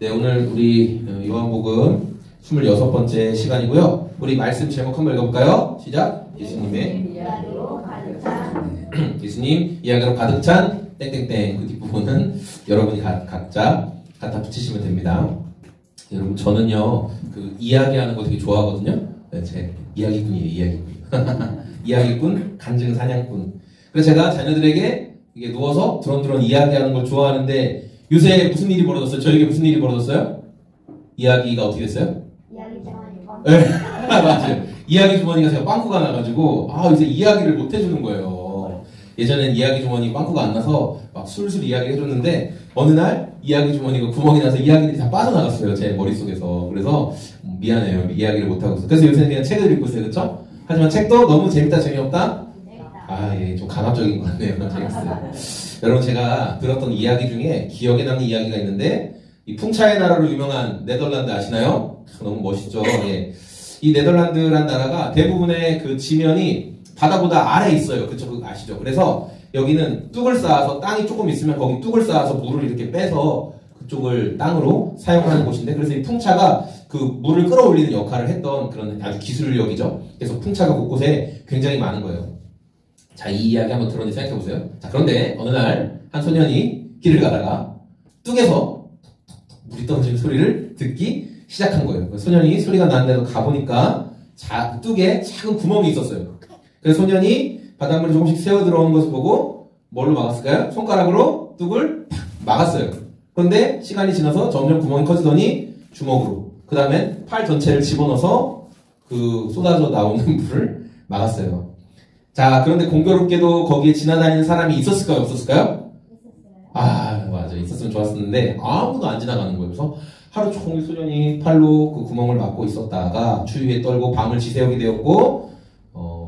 네, 오늘 우리 요한복음 26번째 시간이고요. 우리 말씀 제목 한번 읽어볼까요? 시작! 예수님의 이야기로 가득 찬 예수님 이야기로 가득 찬 땡땡땡. 그 뒷부분은 여러분이 각자 갖다 붙이시면 됩니다. 여러분, 저는요 그 이야기하는 거 되게 좋아하거든요. 네, 제 이야기꾼이에요. 이야기꾼. 이야기꾼, 간증 사냥꾼. 그래서 제가 자녀들에게 이게 누워서 드론드론 이야기하는 걸 좋아하는데, 요새 무슨 일이 벌어졌어요? 저에게 무슨 일이 벌어졌어요? 이야기가 어떻게 됐어요? 이야기 주머니가 네, 맞아요. 이야기 주머니가 제가 빵꾸가 나가지고 이제 이야기를 못 해주는 거예요. 예전엔 이야기 주머니 빵꾸가 안 나서 막 술술 이야기 해줬는데, 어느 날 이야기 주머니가 구멍이 나서 이야기들이 다 빠져나갔어요, 제 머릿속에서. 그래서 미안해요, 이야기를 못하고 있어요. 그래서 요새는 그냥 책을 읽고 있어요. 그렇죠? 하지만 책도 너무 재밌다 재미없다? 예, 좀 강압적인 것 같네요. 재밌어요. 여러분, 제가 들었던 이야기 중에 기억에 남는 이야기가 있는데, 이 풍차의 나라로 유명한 네덜란드 아시나요? 너무 멋있죠. 예. 이 네덜란드란 나라가 대부분의 그 지면이 바다보다 아래에 있어요. 그쪽 아시죠? 그래서 여기는 뚝을 쌓아서, 땅이 조금 있으면 거기 뚝을 쌓아서 물을 이렇게 빼서 그쪽을 땅으로 사용하는 곳인데, 그래서 이 풍차가 그 물을 끌어올리는 역할을 했던 그런 아주 기술력이죠. 그래서 풍차가 곳곳에 굉장히 많은 거예요. 자, 이 이야기 한번 들었는지 생각해보세요. 자, 그런데 어느 날 한 소년이 길을 가다가 뚝에서 물이 떨어지는 소리를 듣기 시작한 거예요. 소년이 소리가 나는 데로 가보니까 뚝에 작은 구멍이 있었어요. 그래서 소년이 바닷물이 조금씩 새어 들어오는 것을 보고 뭘로 막았을까요? 손가락으로 뚝을 탁 막았어요. 그런데 시간이 지나서 점점 구멍이 커지더니 주먹으로, 그 다음엔 팔 전체를 집어넣어서 그 쏟아져 나오는 물을 막았어요. 자, 그런데 공교롭게도 거기에 지나다니는 사람이 있었을까요? 없었을까요? 맞아. 있었으면 좋았었는데 아무도 안 지나가는 거예요. 그래서 하루 종일 소년이 팔로 그 구멍을 막고 있었다가 추위에 떨고 밤을 지새우게 되었고,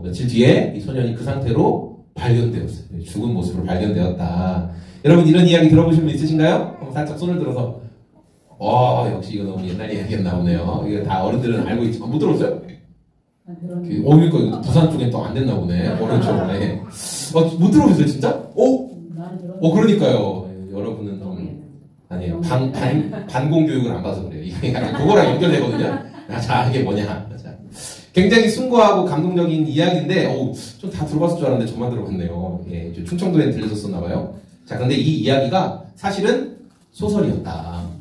며칠 뒤에 이 소년이 그 상태로 발견되었어요. 죽은 모습으로 발견되었다. 여러분, 이런 이야기 들어보신 분 있으신가요? 한번 살짝 손을 들어서. 역시 이거 너무 옛날 이야기가 나오네요. 이거 다 어른들은 알고 있지만 못 들었어요? 그러니까 부산 쪽엔 또 안 됐나 보네. 오른쪽에. 못 들어보셨어요, 진짜? 그러니까요. 여러분은 좀 아니에요. 반공 교육을 안 봐서 그래요. 이게 약간 그거랑 연결되거든요. 자, 이게 뭐냐. 자, 굉장히 숭고하고 감동적인 이야기인데, 좀 다 들어봤을 줄 알았는데 저만 들어봤네요. 예, 충청도에 들려줬었나봐요. 자, 근데 이 이야기가 사실은 소설이었대요.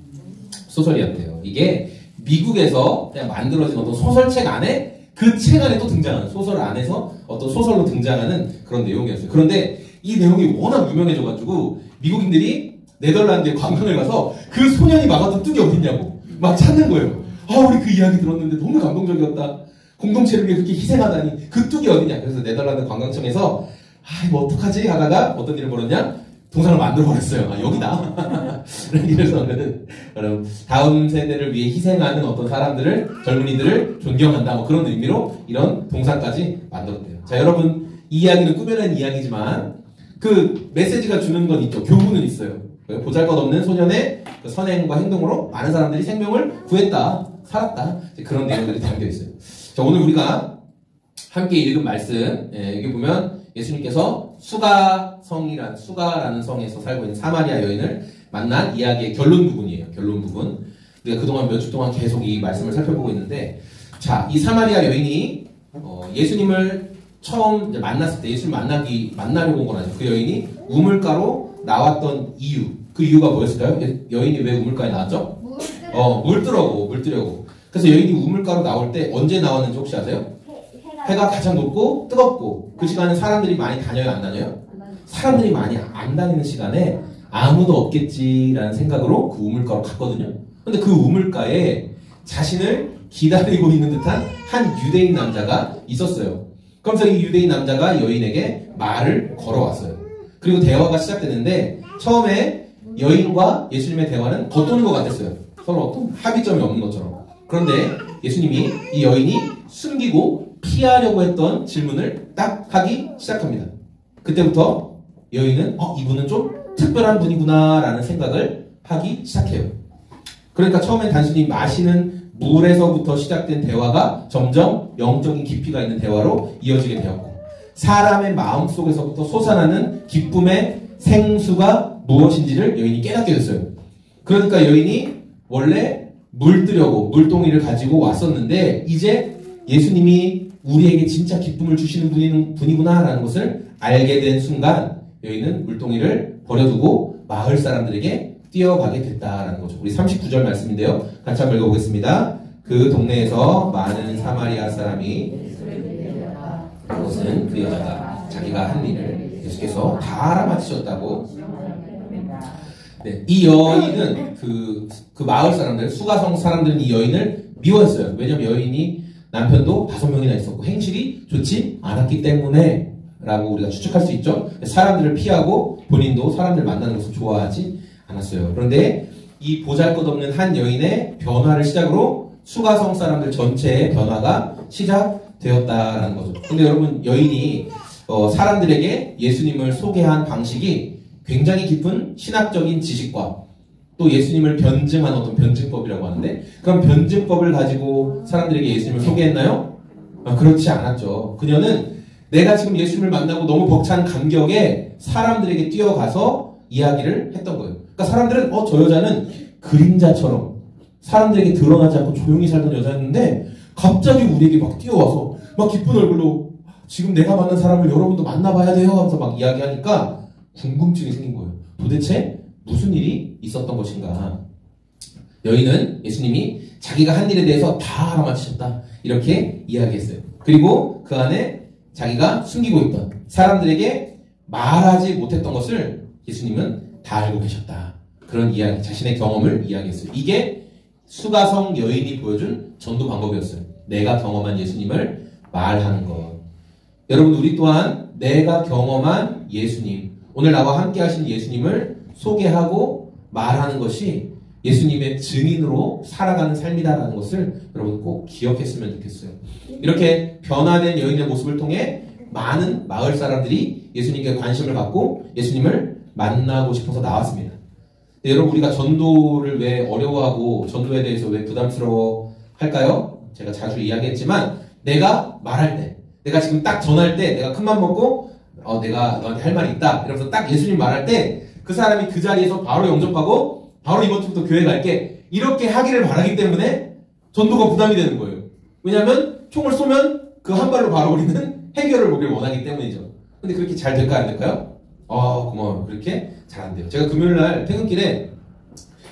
이게 미국에서 그냥 만들어진 어떤 소설책 안에, 그 책 안에 또 등장하는, 소설 안에서 어떤 소설로 등장하는 그런 내용이었어요. 그런데 이 내용이 워낙 유명해져가지고 미국인들이 네덜란드에 관광을 가서 그 소년이 막았던 뚝이 어딨냐고 막 찾는 거예요. 우리 그 이야기 들었는데 너무 감동적이었다. 공동체를 위해 그렇게 희생하다니 그 뚝이 어디냐. 그래서 네덜란드 관광청에서 뭐 어떡하지 하다가 어떤 일을 벌였냐, 동상을 만들어버렸어요. 여기다. 그래서 오늘은 여러분, 다음 세대를 위해 희생하는 어떤 사람들을, 젊은이들을 존경한다, 뭐 그런 의미로 이런 동상까지 만들었대요. 자, 여러분, 이 이야기는 꾸며낸 이야기지만 그 메시지가 주는 건 있죠. 교훈은 있어요. 보잘것없는 소년의 그 선행과 행동으로 많은 사람들이 생명을 구했다, 살았다, 그런 내용들이 담겨 있어요. 자, 오늘 우리가 함께 읽은 말씀, 여기 보면 예수님께서 수가라는 성에서 살고 있는 사마리아 여인을 만난 이야기의 결론 부분이에요. 결론 부분. 우리가 그동안 몇 주 동안 계속 이 말씀을 살펴보고 있는데, 자, 이 사마리아 여인이 예수님을 처음 이제 만났을 때, 예수님 만나려고 온 건 아니죠. 그 여인이 우물가로 나왔던 이유, 그 이유가 뭐였을까요? 여인이 왜 우물가에 나왔죠? 물 뜨려고. 그래서 여인이 우물가로 나올 때 언제 나왔는지 혹시 아세요? 해가 가장 높고 뜨겁고, 그 시간에 사람들이 많이 다녀요, 안 다녀요? 사람들이 많이 안 다니는 시간에 아무도 없겠지라는 생각으로 그 우물가로 갔거든요. 근데 그 우물가에 자신을 기다리고 있는 듯한 한 유대인 남자가 있었어요. 그러면서 이 유대인 남자가 여인에게 말을 걸어왔어요. 그리고 대화가 시작되는데, 처음에 여인과 예수님의 대화는 겉도는 것 같았어요. 서로 어떤 합의점이 없는 것처럼. 그런데 예수님이 이 여인이 숨기고 피하려고 했던 질문을 딱 하기 시작합니다. 그때부터 여인은 이분은 좀 특별한 분이구나 라는 생각을 하기 시작해요. 그러니까 처음엔 단순히 마시는 물에서부터 시작된 대화가 점점 영적인 깊이가 있는 대화로 이어지게 되었고, 사람의 마음속에서부터 솟아나는 기쁨의 생수가 무엇인지를 여인이 깨닫게 됐어요. 그러니까 여인이 원래 물뜨려고 물동이를 가지고 왔었는데 이제 예수님이 우리에게 진짜 기쁨을 주시는 분이구나라는 것을 알게 된 순간 여인은 물동이를 버려두고 마을 사람들에게 뛰어가게 됐다라는 거죠. 우리 39절 말씀인데요. 같이 한번 읽어보겠습니다. 그 동네에서 많은 사마리아 사람이 그것은 그 여자가 자기가 한 일을 예수께서 다 알아맞히셨다고. 네, 이 여인은 그 마을 사람들, 수가성 사람들은 이 여인을 미워했어요. 왜냐면 여인이 남편도 5명이나 있었고 행실이 좋지 않았기 때문에 라고 우리가 추측할 수 있죠. 사람들을 피하고 본인도 사람들 만나는 것을 좋아하지 않았어요. 그런데 이 보잘것없는 한 여인의 변화를 시작으로 수가성 사람들 전체의 변화가 시작되었다라는 거죠. 근데 여러분, 여인이 사람들에게 예수님을 소개한 방식이 굉장히 깊은 신학적인 지식과 또 예수님을 변증한 어떤 변증법이라고 하는데, 그럼 변증법을 가지고 사람들에게 예수님을 소개했나요? 그렇지 않았죠. 그녀는 내가 지금 예수님을 만나고 너무 벅찬 감격에 사람들에게 뛰어가서 이야기를 했던 거예요. 그러니까 사람들은 저 여자는 그림자처럼 사람들에게 드러나지 않고 조용히 살던 여자였는데 갑자기 우리에게 막 뛰어와서 막 기쁜 얼굴로 지금 내가 만난 사람을 여러분도 만나봐야 돼요 하면서 막 이야기하니까 궁금증이 생긴 거예요. 도대체 무슨 일이 있었던 것인가? 여인은 예수님이 자기가 한 일에 대해서 다 알아맞히셨다 이렇게 이야기했어요. 그리고 그 안에 자기가 숨기고 있던 사람들에게 말하지 못했던 것을 예수님은 다 알고 계셨다. 그런 이야기, 자신의 경험을 이야기했어요. 이게 수가성 여인이 보여준 전도 방법이었어요. 내가 경험한 예수님을 말하는 것. 여러분, 우리 또한 내가 경험한 예수님, 오늘 나와 함께 하신 예수님을 소개하고 말하는 것이 예수님의 증인으로 살아가는 삶이다라는 것을 여러분 꼭 기억했으면 좋겠어요. 이렇게 변화된 여인의 모습을 통해 많은 마을 사람들이 예수님께 관심을 갖고 예수님을 만나고 싶어서 나왔습니다. 여러분, 우리가 전도를 왜 어려워하고 전도에 대해서 왜 부담스러워 할까요? 제가 자주 이야기했지만 내가 말할 때, 내가 지금 딱 전할 때 내가 큰맘 먹고 내가 너한테 할 말이 있다 이러면서 딱 예수님 말할 때 그 사람이 그 자리에서 바로 영접하고 바로 이번 주부터 교회 갈게 이렇게 하기를 바라기 때문에 전도가 부담이 되는 거예요. 왜냐하면 총을 쏘면 그 한 발로 바로 우리는 해결을 보길 원하기 때문이죠. 근데 그렇게 잘 될까 안 될까요? 고마워요. 그렇게 잘 안 돼요. 제가 금요일날 퇴근길에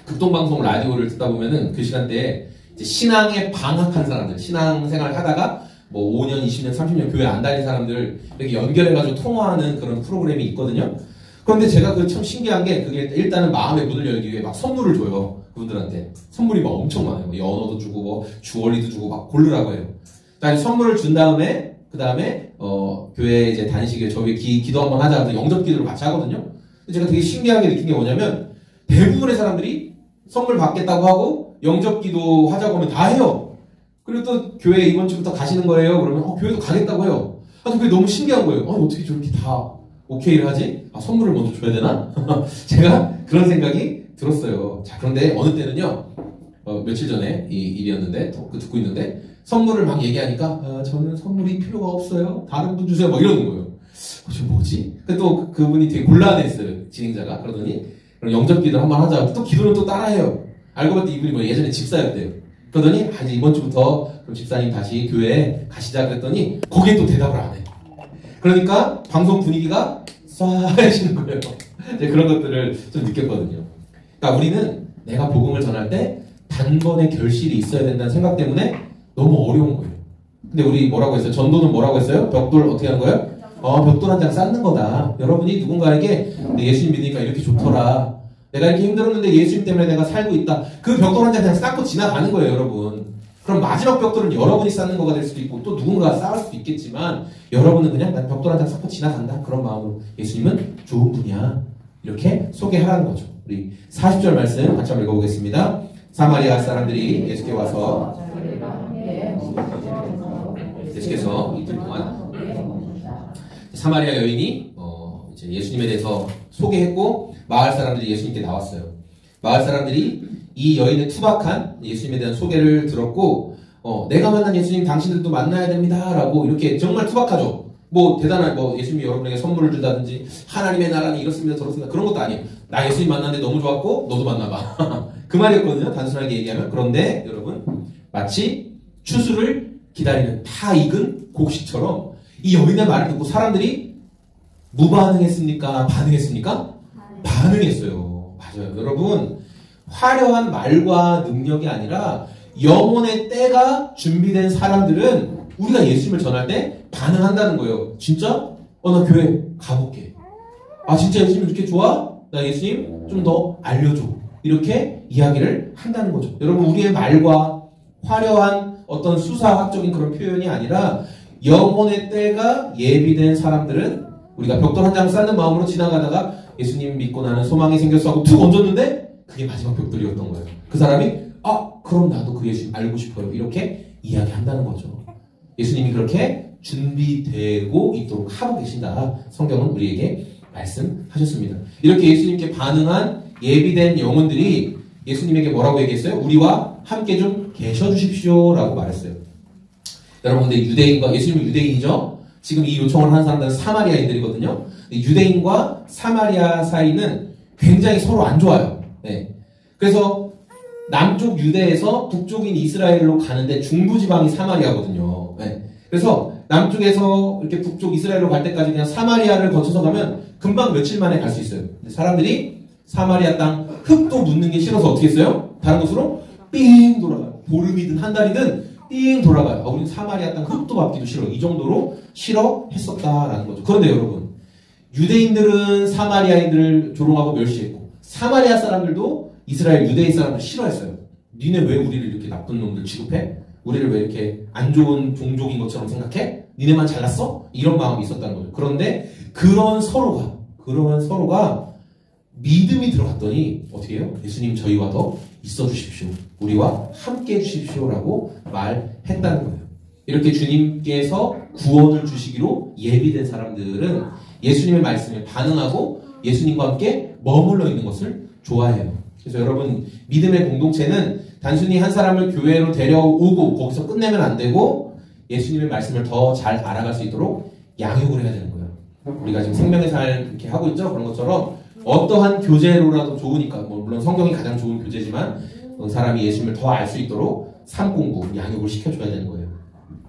극동방송 라디오를 듣다 보면은 그 시간대에 이제 신앙에 방학한 사람들, 신앙생활 하다가 뭐 5년, 20년, 30년 교회 안 다닌 사람들 이렇게 연결해가지고 통화하는 그런 프로그램이 있거든요. 그런데 제가 그 참 신기한 게 그게 일단은 마음의 문을 열기 위해 막 선물을 줘요. 그분들한테. 선물이 막 엄청 많아요. 뭐 연어도 주고 뭐 주얼리도 주고 막 고르라고 해요. 선물을 준 다음에 그 다음에 교회 이제 다니시기에 저희 기도 한번 하자 해서 영접 기도를 같이 하거든요. 제가 되게 신기하게 느낀 게 뭐냐면 대부분의 사람들이 선물 받겠다고 하고 영접 기도 하자고 하면 다 해요. 그리고 또 교회 이번 주부터 가시는 거예요. 그러면 교회도 가겠다고 해요. 그게 너무 신기한 거예요. 어떻게 저렇게 다 오케이를 하지? 선물을 먼저 줘야 되나? 제가 그런 생각이 들었어요. 자, 그런데 어느 때는요, 며칠 전에 이 일이었는데, 듣고 있는데, 선물을 막 얘기하니까, 저는 선물이 필요가 없어요. 다른 분 주세요. 막 이러는 거예요. 저 뭐지? 또 그분이 되게 곤란했어요. 진행자가. 그러더니, 그럼 영접 기도 한번 하자. 또 기도는 또 따라해요. 알고 봤더니 이분이 뭐 예전에 집사였대요. 그러더니, 이제 이번 주부터 그럼 집사님 다시 교회에 가시자 그랬더니, 거기에 또 대답을 안 해. 그러니까 방송 분위기가 쏴해지는 거예요. 그런 것들을 좀 느꼈거든요. 그러니까 우리는 내가 복음을 전할 때 단번에 결실이 있어야 된다는 생각 때문에 너무 어려운 거예요. 근데 우리 뭐라고 했어요? 전도는 뭐라고 했어요? 벽돌 어떻게 하는 거예요? 벽돌 한 장 쌓는 거다. 여러분이 누군가에게 예수님 믿으니까 이렇게 좋더라. 내가 이렇게 힘들었는데 예수님 때문에 내가 살고 있다. 그 벽돌 한 장 그냥 쌓고 지나가는 거예요, 여러분. 그럼 마지막 벽돌은 여러분이 쌓는 거가 될 수도 있고 또 누군가가 쌓을 수도 있겠지만 여러분은 그냥 난 벽돌 한 장 쌓고 지나간다. 그런 마음으로 예수님은 좋은 분이야. 이렇게 소개하라는 거죠. 우리 40절 말씀 같이 한번 읽어보겠습니다. 사마리아 사람들이 예수께 와서 예수께서 이틀 동안 사마리아 여인이 이제 예수님에 대해서 소개했고 마을 사람들이 예수님께 나왔어요. 마을 사람들이 이 여인의 투박한 예수님에 대한 소개를 들었고 내가 만난 예수님 당신들도 만나야 됩니다 라고 이렇게 정말 투박하죠. 뭐 대단한 예수님이 여러분에게 선물을 준다든지 하나님의 나라는 이렇습니다 저렇습니다 그런 것도 아니에요. 나 예수님 만났는데 너무 좋았고 너도 만나봐. 그 말이었거든요. 단순하게 얘기하면. 그런데 여러분 마치 추수를 기다리는 다 익은 곡식처럼 이 여인의 말을 듣고 사람들이 무반응했습니까? 반응했습니까? 반응했어요. 맞아요. 여러분 화려한 말과 능력이 아니라 영혼의 때가 준비된 사람들은 우리가 예수님을 전할 때 반응한다는 거예요. 진짜? 나 교회 가볼게. 아 진짜 예수님 이렇게 좋아? 나 예수님 좀 더 알려줘. 이렇게 이야기를 한다는 거죠. 여러분 우리의 말과 화려한 어떤 수사학적인 그런 표현이 아니라 영혼의 때가 예비된 사람들은 우리가 벽돌 한 장 쌓는 마음으로 지나가다가 예수님 믿고 나는 소망이 생겼어 하고 툭 얹었는데 그게 마지막 벽돌이었던 거예요. 그 사람이 그럼 나도 그 예수님 알고 싶어요. 이렇게 이야기한다는 거죠. 예수님이 그렇게 준비되고 있도록 하고 계신다. 성경은 우리에게 말씀하셨습니다. 이렇게 예수님께 반응한 예비된 영혼들이 예수님에게 뭐라고 얘기했어요? 우리와 함께 좀 계셔 주십시오 라고 말했어요. 여러분 근데 유대인과 예수님은 유대인이죠? 지금 이 요청을 하는 사람들은 사마리아인들이거든요. 유대인과 사마리아 사이는 굉장히 서로 안 좋아요. 네. 그래서 남쪽 유대에서 북쪽인 이스라엘로 가는데 중부지방이 사마리아거든요. 네. 그래서 남쪽에서 이렇게 북쪽 이스라엘로 갈 때까지 그냥 사마리아를 거쳐서 가면 금방 며칠 만에 갈 수 있어요. 근데 사람들이 사마리아 땅 흙도 묻는 게 싫어서 어떻게 했어요? 다른 곳으로 삥 돌아가요. 보름이든 한 달이든 삥 돌아가요. 우리는 사마리아 땅 흙도 밟기도 싫어. 이 정도로 싫어했었다라는 거죠. 그런데 여러분 유대인들은 사마리아인들을 조롱하고 멸시했고 사마리아 사람들도 이스라엘 유대인 사람들 싫어했어요. 니네 왜 우리를 이렇게 나쁜 놈들 취급해? 우리를 왜 이렇게 안 좋은 종족인 것처럼 생각해? 니네만 잘났어? 이런 마음이 있었다는 거죠. 그런데 그런 서로가 믿음이 들어갔더니 어떻게 해요? 예수님 저희와 더 있어 주십시오. 우리와 함께 해 주십시오라고 말했다는 거예요. 이렇게 주님께서 구원을 주시기로 예비된 사람들은 예수님의 말씀에 반응하고 예수님과 함께 머물러 있는 것을 좋아해요. 그래서 여러분 믿음의 공동체는 단순히 한 사람을 교회로 데려오고 거기서 끝내면 안 되고 예수님의 말씀을 더 잘 알아갈 수 있도록 양육을 해야 되는 거예요. 우리가 지금 생명의 살 이렇게 하고 있죠. 그런 것처럼 어떠한 교재로라도 좋으니까 물론 성경이 가장 좋은 교재지만 사람이 예수님을 더 알 수 있도록 삶 공부, 양육을 시켜줘야 되는 거예요.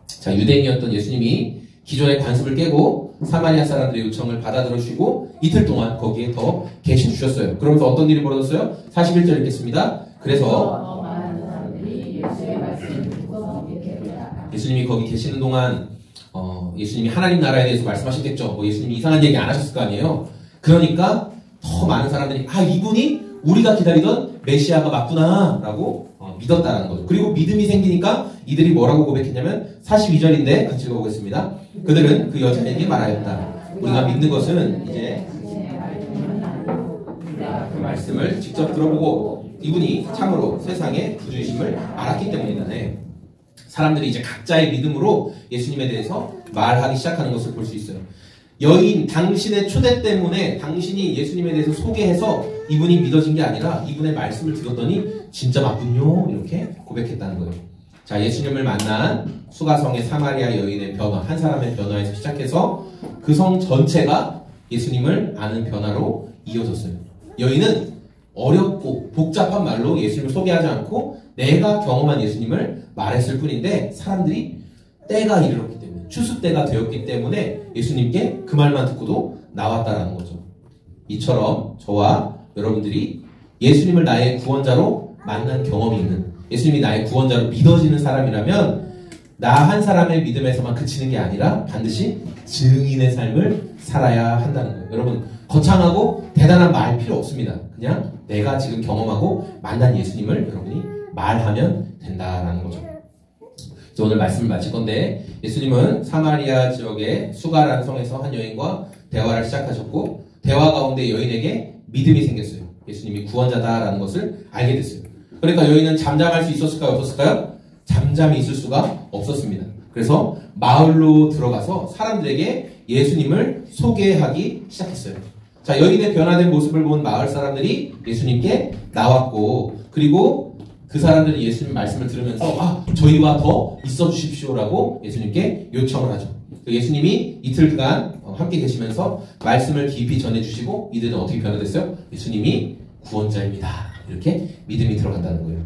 자, 유대인이었던 예수님이 기존의 관습을 깨고 사마리아 사람들의 요청을 받아들여주시고 이틀 동안 거기에 더 계셔주셨어요. 그러면서 어떤 일이 벌어졌어요? 41절 읽겠습니다. 그래서 예수님이 거기 계시는 동안 예수님이 하나님 나라에 대해서 말씀하셨겠죠. 예수님이 이상한 얘기 안 하셨을 거 아니에요. 그러니까 더 많은 사람들이 이분이 우리가 기다리던 메시아가 맞구나 라고 믿었다는 거죠. 그리고 믿음이 생기니까 이들이 뭐라고 고백했냐면 42절인데 같이 읽어보겠습니다. 그들은 그 여자에게 말하였다. 우리가 믿는 것은 이제 그 말씀을 직접 들어보고 이분이 참으로 세상의 구주이심을 알았기 때문이다. 네. 사람들이 이제 각자의 믿음으로 예수님에 대해서 말하기 시작하는 것을 볼 수 있어요. 여인 당신의 초대 때문에 당신이 예수님에 대해서 소개해서 이분이 믿어진 게 아니라 이분의 말씀을 들었더니 진짜 맞군요 이렇게 고백했다는 거예요. 자, 예수님을 만난 수가성의 사마리아 여인의 변화, 한 사람의 변화에서 시작해서 그 성 전체가 예수님을 아는 변화로 이어졌어요. 여인은 어렵고 복잡한 말로 예수님을 소개하지 않고 내가 경험한 예수님을 말했을 뿐인데 사람들이 때가 이르렀기 때문에 추수 때가 되었기 때문에 예수님께 그 말만 듣고도 나왔다라는 거죠. 이처럼 저와 여러분들이 예수님을 나의 구원자로 만난 경험이 있는 예수님이 나의 구원자로 믿어지는 사람이라면 나 한 사람의 믿음에서만 그치는 게 아니라 반드시 증인의 삶을 살아야 한다는 거예요. 여러분 거창하고 대단한 말 필요 없습니다. 그냥 내가 지금 경험하고 만난 예수님을 여러분이 말하면 된다라는 거죠. 오늘 말씀을 마칠 건데 예수님은 사마리아 지역의 수가라는 성에서 한 여인과 대화를 시작하셨고 대화 가운데 여인에게 믿음이 생겼어요. 예수님이 구원자다라는 것을 알게 됐어요. 그러니까 여인은 잠잠할 수 있었을까요? 없었을까요? 잠잠히 있을 수가 없었습니다. 그래서 마을로 들어가서 사람들에게 예수님을 소개하기 시작했어요. 자, 여인의 변화된 모습을 본 마을 사람들이 예수님께 나왔고 그리고 그 사람들은 예수님 말씀을 들으면서 저희와 더 있어 주십시오라고 예수님께 요청을 하죠. 예수님이 이틀간 함께 계시면서 말씀을 깊이 전해주시고 이들은 어떻게 변화됐어요? 예수님이 구원자입니다 이렇게 믿음이 들어간다는 거예요.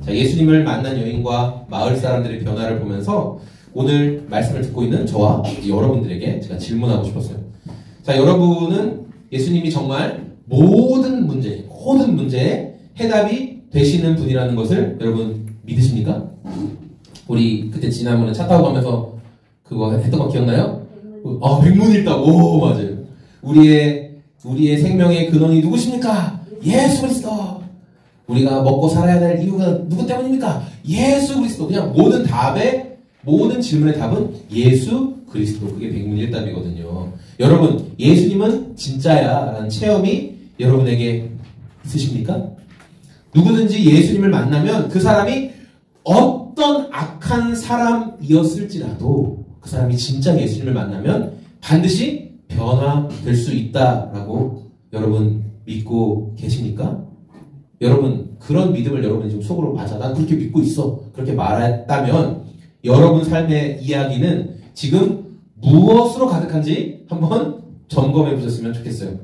자, 예수님을 만난 여인과 마을 사람들의 변화를 보면서 오늘 말씀을 듣고 있는 저와 여러분들에게 제가 질문하고 싶었어요. 자, 여러분은 예수님이 정말 모든 문제에 해답이 되시는 분이라는 것을 여러분 믿으십니까? 우리 그때 지난번에 차 타고 가면서 그거 했던 거 기억나요? 백문일답. 오, 맞아요. 우리의 생명의 근원이 누구십니까? 예수 그리스도. 우리가 먹고 살아야 될 이유가 누구 때문입니까? 예수 그리스도. 그냥 모든 질문의 답은 예수 그리스도. 그게 백문일답이거든요. 여러분, 예수님은 진짜야 라는 체험이 여러분에게 있으십니까? 누구든지 예수님을 만나면 그 사람이 어떤 악한 사람이었을지라도 그 사람이 진짜 예수님을 만나면 반드시 변화될 수 있다라고 여러분 믿고 계십니까? 여러분, 그런 믿음을 여러분이 지금 속으로 맞아, 난 그렇게 믿고 있어, 그렇게 말했다면 여러분 삶의 이야기는 지금 무엇으로 가득한지 한번 점검해 보셨으면 좋겠어요.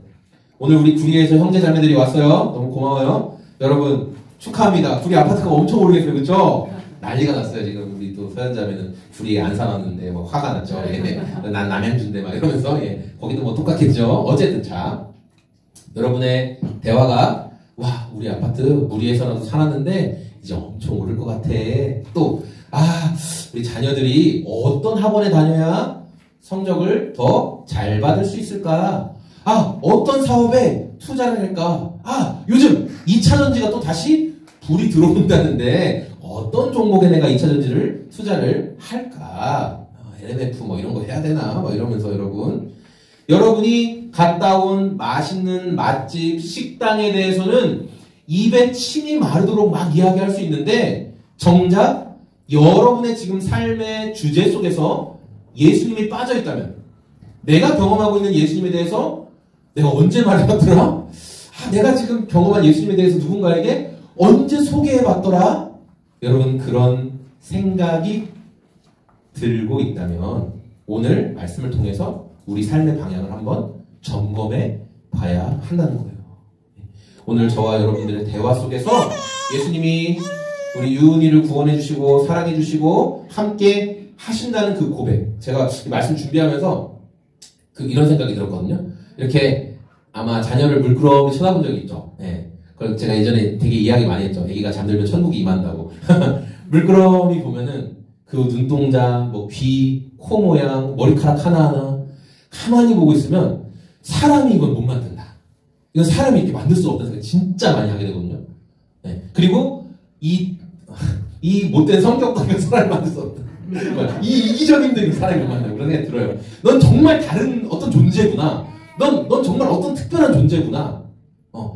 오늘 우리 구리에서 형제 자매들이 왔어요. 너무 고마워요. 여러분 축하합니다. 구리 아파트가 엄청 오르겠어요. 그렇죠? 난리가 났어요. 지금 우리 또 서현 자매는 구리에 안 사놨는데 뭐 화가 났죠. 예. 난 남양주인데 막 이러면서 거기도 뭐 똑같겠죠. 어쨌든 자, 여러분의 대화가 와, 우리 아파트 무리에서라도 살았는데 이제 엄청 오를 것 같아. 또 우리 자녀들이 어떤 학원에 다녀야 성적을 더 잘 받을 수 있을까? 어떤 사업에 투자를 할까? 요즘 2차전지가 또 다시 불이 들어온다는데 어떤 종목에 내가 2차전지를 투자를 할까? LMF 뭐 이런 거 해야 되나? 뭐 이러면서 여러분이 갔다 온 맛있는 맛집, 식당에 대해서는 입에 침이 마르도록 막 이야기할 수 있는데 정작 여러분의 지금 삶의 주제 속에서 예수님이 빠져있다면, 내가 경험하고 있는 예수님에 대해서 내가 언제 말해봤더라? 내가 지금 경험한 예수님에 대해서 누군가에게 언제 소개해봤더라? 여러분, 그런 생각이 들고 있다면 오늘 말씀을 통해서 우리 삶의 방향을 한번 점검해 봐야 한다는 거예요. 오늘 저와 여러분들의 대화 속에서 예수님이 우리 유은이를 구원해 주시고 사랑해 주시고 함께 하신다는 그 고백, 제가 이 말씀 준비하면서 이런 생각이 들었거든요. 이렇게 아마 자녀를 물끄러미 쳐다본 적이 있죠. 그걸 제가 예전에 되게 이야기 많이 했죠. 아기가 잠들면 천국이 임한다고. 물끄러미 보면은 그 눈동자, 귀, 코 모양, 머리카락 하나하나 가만히 보고 있으면 사람이 이건 못 만든다. 이건 사람이 이렇게 만들 수 없다는 생각 진짜 많이 하게 되거든요. 그리고 이 못된 성격과 사람을 만들 수 없다. 이 이기적인들이 사람이 못 만든다. 그런 생각이 들어요. 넌 정말 다른 어떤 존재구나. 넌 정말 어떤 특별한 존재구나.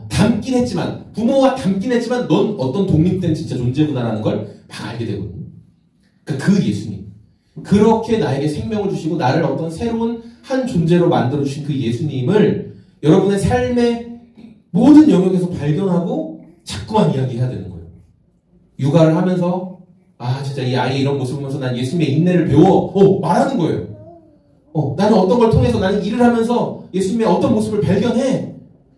닮긴 했지만, 부모와 닮긴 했지만 넌 어떤 독립된 진짜 존재구나라는 걸 막 알게 되거든요. 그러니까 그 예수님, 그렇게 나에게 생명을 주시고 나를 어떤 새로운 한 존재로 만들어주신 그 예수님을 여러분의 삶의 모든 영역에서 발견하고 자꾸만 이야기해야 되는 거예요. 육아를 하면서 진짜 이 아이의 이런 모습을 보면서 난 예수님의 인내를 배워 말하는 거예요. 나는 어떤 걸 통해서 나는 일을 하면서 예수님의 어떤 모습을 발견해.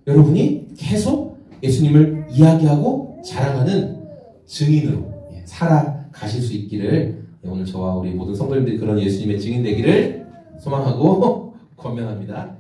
여러분이 계속 예수님을 이야기하고 자랑하는 증인으로 살아가실 수 있기를 오늘 저와 우리 모든 성도님들이 그런 예수님의 증인 되기를 소망하고 권면합니다.